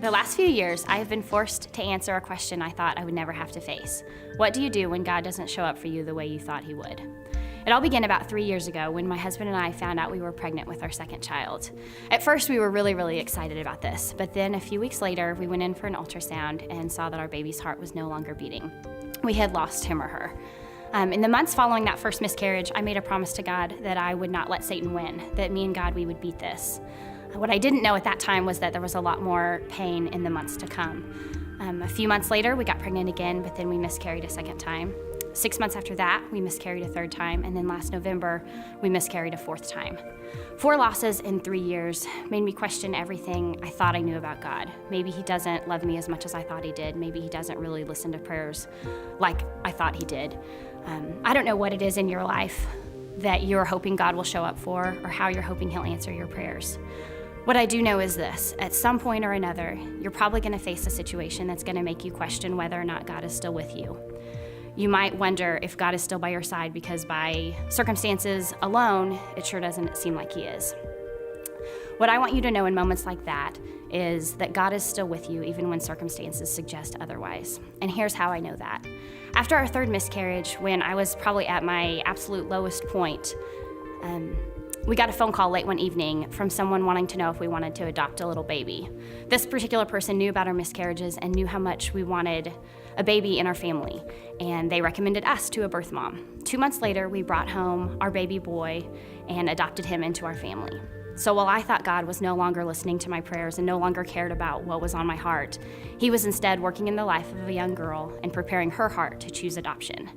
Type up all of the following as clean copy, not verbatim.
The last few years, I have been forced to answer a question I thought I would never have to face. What do you do when God doesn't show up for you the way you thought he would? It all began about 3 years ago when my husband and I found out we were pregnant with our second child. At first, we were really excited about this, but then a few weeks later, we went in for an ultrasound and saw that our baby's heart was no longer beating. We had lost him or her. In the months following that first miscarriage, I made a promise to God that I would not let Satan win, that me and God, we would beat this. What I didn't know at that time was that there was a lot more pain in the months to come. A few months later, we got pregnant again, but then we miscarried a second time. 6 months after that, we miscarried a third time, and then last November, we miscarried a fourth time. 4 losses in 3 years made me question everything I thought I knew about God. Maybe he doesn't love me as much as I thought he did. Maybe he doesn't really listen to prayers like I thought he did. I don't know what it is in your life that you're hoping God will show up for, or how you're hoping he'll answer your prayers. What I do know is this: at some point or another, you're probably going to face a situation that's going to make you question whether or not God is still with you. You might wonder if God is still by your side, because by circumstances alone, it sure doesn't seem like he is. What I want you to know in moments like that is that God is still with you even when circumstances suggest otherwise. And here's how I know that. After our third miscarriage, when I was probably at my absolute lowest point, we got a phone call late one evening from someone wanting to know if we wanted to adopt a little baby. This particular person knew about our miscarriages and knew how much we wanted a baby in our family, and they recommended us to a birth mom. 2 months later, we brought home our baby boy and adopted him into our family. So while I thought God was no longer listening to my prayers and no longer cared about what was on my heart, he was instead working in the life of a young girl and preparing her heart to choose adoption.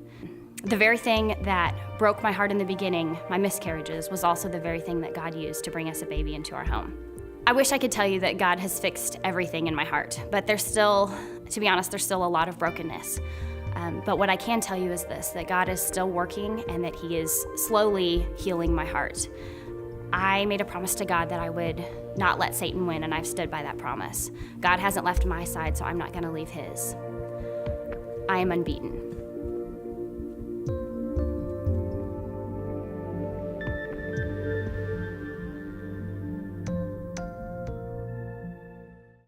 The very thing that broke my heart in the beginning, my miscarriages, was also the very thing that God used to bring us a baby into our home. I wish I could tell you that God has fixed everything in my heart, but there's still, to be honest, there's still a lot of brokenness. But what I can tell you is this: that God is still working and that he is slowly healing my heart. I made a promise to God that I would not let Satan win, and I've stood by that promise. God hasn't left my side, so I'm not going to leave his. I am unbeaten.